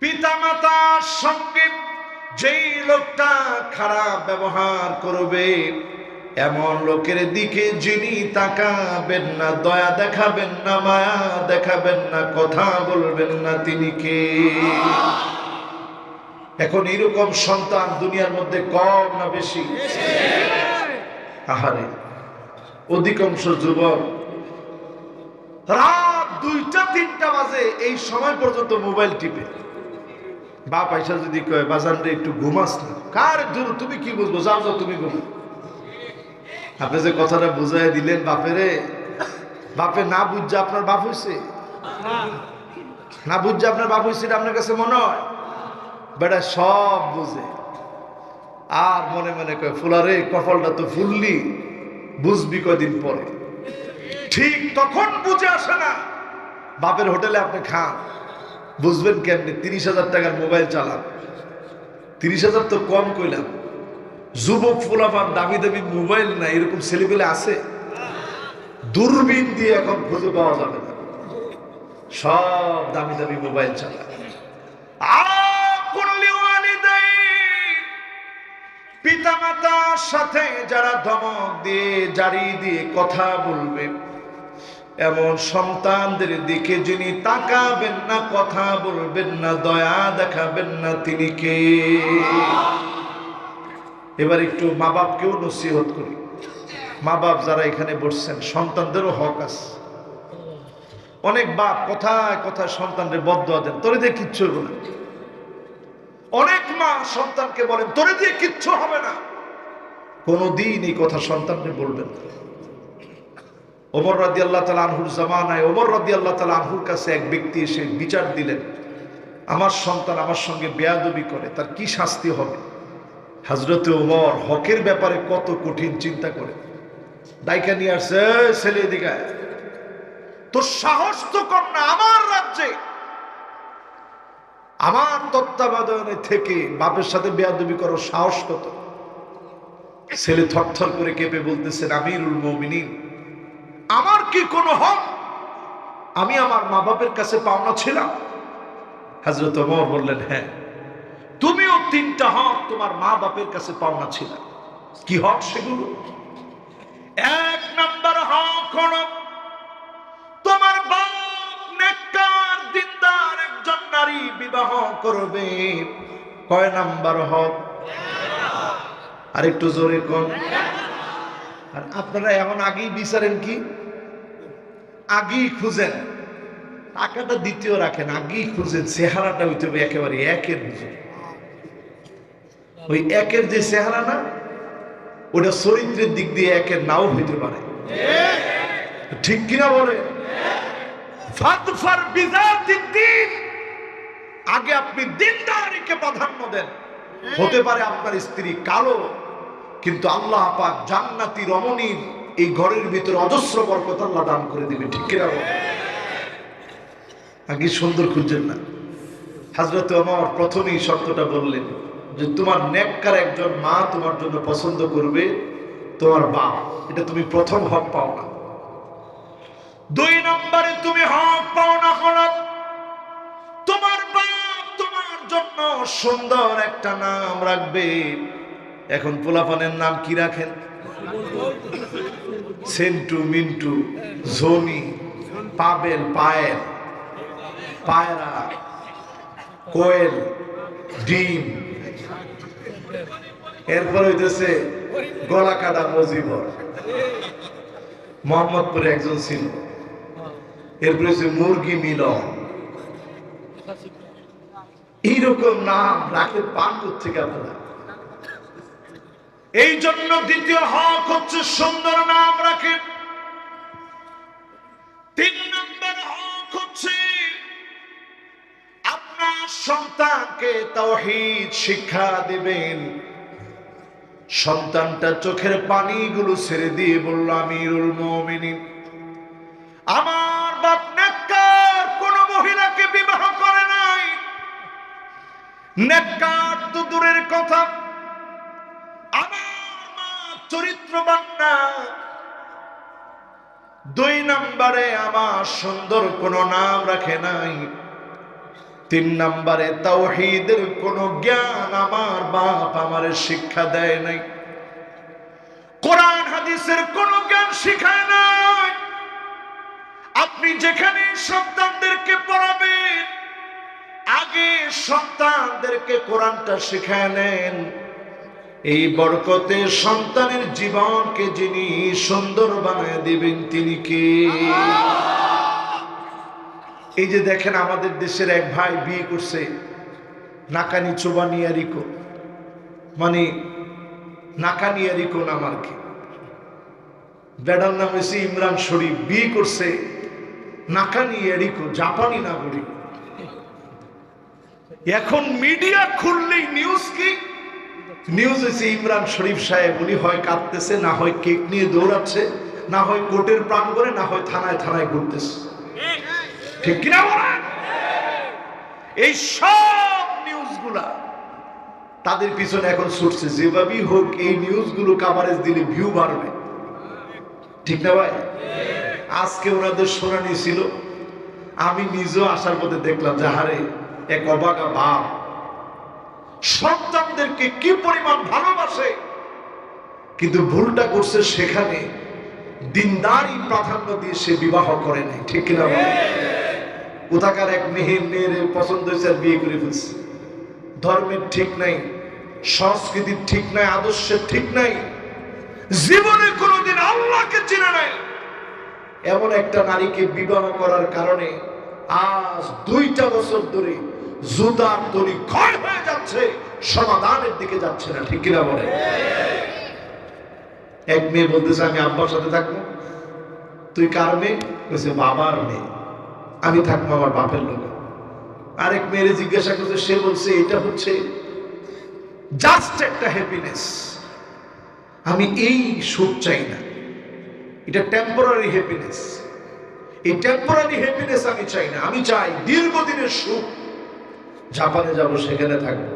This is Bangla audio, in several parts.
পিতামাতার সঙ্গে যেই লোকটা খারাপ ব্যবহার করবে, এমন লোকের দিকে যিনি তাকাবেন না, দয়া দেখাবেন না, মায়া দেখাবেন না, কথা বলবেন না, তিনি কে? এখন এরকম সন্তান দুনিয়ার মধ্যে কম না বেশি? আহারে, অধিকাংশ যুবক রাত 2টা-3টা বাজে এই সময় পর্যন্ত মোবাইল টিপে। বাপ আইসা যদি কয় বাজান রে একটু ঘুমাস না, কার দূর, তুমি কি বুঝবো, যাও যাও তুমি ঘুমো। আপনি যে কথাটা বুঝাই দিলেন বাপেরে, বাপে না বুঝছে আপনার বাপ হয়েছে, না বুঝছে আপনার বাপ হয়েছে, আপনার কাছে মনে হয়? বেটা সব বুঝে, আর মনে মনে কয় ফুলারে কপালটা তো ফুললি, বুঝবি কয়দিন পরে। ঠিক তখন বুঝে আসে না। বাপের হোটেলে আপনি খান, বুঝবেন কেমনি? 30,000 টাকার মোবাইল চালান। 30,000 তো কম কইলাম, যুবক ফুলাফান দামি দামি মোবাইল না, এরকম ছেলেপেলে আছে? দূরবীন দিয়ে এখন খুঁজে পাওয়া যাবে না, সব দামি দামি মোবাইল চালায়। পিতামাতার সাথে যারা ধমক দিয়ে জারি দিয়ে কথা বলবে, এমন সন্তানদের দিকে যিনি তাকাবেন না, কথা বলবেন না, দয়া দেখাবেন না, তিনি কে? এবার একটু মা বাপকেও নসিহত করি। মা বাপ যারা এখানে বসছেন, সন্তানদেরও হক আছে। অনেক বাপ কথায় কথায় সন্তানদের বদদোয়া দেন, তোরে দিয়ে কিচ্ছু হবে না। অনেক মা সন্তানকে বলেন তোরে দিয়ে কিচ্ছু হবে না। কোনদিন এই কথা সন্তানকে বলবেন না। ওমর রাদিয়াল্লাহু তাআলা আনহুর জামানায় ওমর রাদিয়াল্লাহু তাআলা আনহুর কাছে এক ব্যক্তি এসে বিচার দিলেন, আমার সন্তান আমার সঙ্গে বেয়াদবি করে, তার কি শাস্তি হবে? হযরতে ওমর হকের ব্যাপারে কত কঠিন চিন্তা করে ডাইকা নিয়ে আসছে, ছেলে দিকে তোর সাহস তো কম না, আমার রাজ্যে আমার তত্ত্বাবধানে থেকে বাপের সাথে বেয়াদবি করার সাহস কত? ছেলে থরথর করে কেঁপে বলতেছেন, আমিরুল মুমিনিন, আমার কি কোনো হক? আমি আমার মা বাপের কাছে পাওনা ছিলাম? হযরত ওমর বললেন, হ্যাঁ, তুমিও 3টা হক তোমার মা বাপের কাছে পাওনা ছিল। কি হক সেগুলো? 1 নাম্বার হক হলো তোমার বাপ নেককার দিনদার একজন নারী বিবাহ করবে। কয় নাম্বার হক? আর একটু জোরে কোন। আর আপনারা এখন আগেই বিচারেন কি, আগেই খুঁজেন, টাকাটা দ্বিতীয় রাখেন, আগেই খুঁজেন, চেহারাটা হইতে হবে একেবারে একের বুঝে। ওই একের যে চেহারা না, ওটা চরিত্রের দিক দিয়ে একের নাও হইতে পারে, ঠিক কিনা বলে? ফাদফার বিযাতিদ দ্বীন, আগে আপনি দিনদারিকে প্রাধান্য দেন। হতে পারে আপনার স্ত্রী কালো, কিন্তু আল্লাহ পাক জান্নাতি রমণীর এই ঘরের ভিতরে অজস্র বরকত আল্লাহ দান করে দিবে, ঠিক কিনা বলে? আগে সুন্দর খুঁজছেন না। হযরত ওমর প্রথমেই শর্তটা বললেন যে তোমার নেককার একজন মা তোমার জন্য পছন্দ করবে, তোমার বাপ, এটা তুমি প্রথম হক পাও না। 2 নম্বরে তুমি হক পাও না হলো তোমার বাপ তোমার জন্য সুন্দর একটা নাম রাখবে। এখন পোলাপানের নাম কি রাখেন? সেন্টু, মিন্টু, জনি, পাবেল, পায়েল, পায়রা, কোয়েল, ডিম। এরপর হইতেছে গলা কাটা মজিবর, মোহাম্মদপুরে একজন ছিল। এরপরে হচ্ছে মুরগি মিলন। এইরকম নাম রাখে পান থেকে আপনারা। এই জন্য দ্বিতীয় হক হচ্ছে সুন্দর নাম রাখেন। 3 নম্বর হক হচ্ছে আপনার সন্তানকে তাওহীদ শিক্ষা দিবেন। সন্তানটা চোখের পানিগুলো ছেড়ে দিয়ে বলল, আমিরুল মুমিনিন, আমার বাপ নেককার কোন মহিলাকে বিবাহ করে নাই। নেককার তো দূরের কথা, আমার মা চরিত্রবান না। 2 নম্বরে আমার সুন্দর কোন নাম রাখে নাই। 3 নম্বরে তাওহীদের কোনো জ্ঞান আমার বাপ আমারে শিক্ষা দেয় নাই, কোরআন হাদিসের কোনো জ্ঞান শিখায় নাই। আপনি যেখানে সন্তানদেরকে পড়াবেন, আগে সন্তানদেরকে কোরআনটা শিখায় নেন। এই বরকতে সন্তানের জীবনকে যিনি সুন্দর বানায় দিবেন তিনি কে? এই যে দেখেন আমাদের দেশের এক ভাই বিয়ে করছে নাকানি চোবানিয়ারিকো, মানে নাকানিয়ারিকো নাম আর কি। বেড়ার নাম হয়েছে ইমরান শরীফ, বিয়ে করছে নাকানিয়ারিকো, জাপানি নাগরিক। এখন মিডিয়া খুললেই নিউজ কি? নিউজ হয়েছে ইমরান শরীফ সাহেব উনি হয় কাঁদতেছে, না হয় কেক নিয়ে দৌড়াচ্ছে, না হয় কোর্টের প্রাঙ্গণে, না হয় থানায় থানায় ঘুরতেছে। ঠিক কিনা বলেন? এই সব নিউজগুলা তাদের পিছনে এখন ছুটছে, যেভাবেই হোক এই নিউজগুলো কভারেজ দিলে ভিউ বাড়বে। ঠিক না ভাই? আজকে ওনাদের শুনানি ছিল, আমি নিজেও আসার পথে দেখলাম যে হারে এক অবাগা বাপ সন্তানদেরকে কি পরিমাণ ভালোবাসে, কিন্তু ভুলটা করছে সেখানে দিনদারি প্রাধান্য দিয়ে সে বিবাহ করে নাই। ঠিক কিনা বলেন? কোথাকার এক মেয়ের পছন্দ হয়েছে আর বিয়ে করে ফেলছে। ধর্মের ঠিক নাই, সংস্কৃতির ঠিক নাই, আদর্শের ঠিক নাই, জীবনে কোনোদিন আল্লাহকে চিনে নাই, এমন একটা নারীকে বিবাহ করার কারণে আজ 2টা বছর ধরে জুতার তরি ক্ষয় হয়ে যাচ্ছে, সমাধানের দিকে যাচ্ছে না। ঠিক কিনা বলে? এক মেয়ে বলতেছে আমি আব্বার সাথে থাকবো। তুই কার মেয়ে? বলছে বাবার মেয়ে। আমি থাকবো আমার বাপের লোক। আরেক মেয়েরে জিজ্ঞাসা করছে, সে বলছে এটা হচ্ছে জাস্ট একটা হ্যাপিনেস, আমি এই সুখ চাই না, এটা টেম্পোরারি হ্যাপিনেস, এই টেম্পোরারি হ্যাপিনেস আমি চাই না, আমি চাই দীর্ঘদিনের সুখ। জাপানে যাব, সেখানে থাকবো।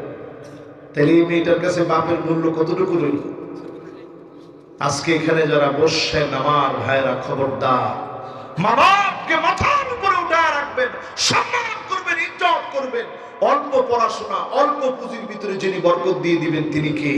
তাহলে এই মেয়েটার কাছে বাপের মূল্য কতটুকু রইল? আজকে এখানে যারা বসছেন আমার ভাইরা, খবরদার, মা বাপকে মাথার উপরে উঠায় রাখবেন, সম্মান করবেন, ইজ্জত করবেন। অল্প পড়াশোনা, অল্প পুঁজির ভিতরে যিনি বরকত দিয়ে দিবেন তিনি কে?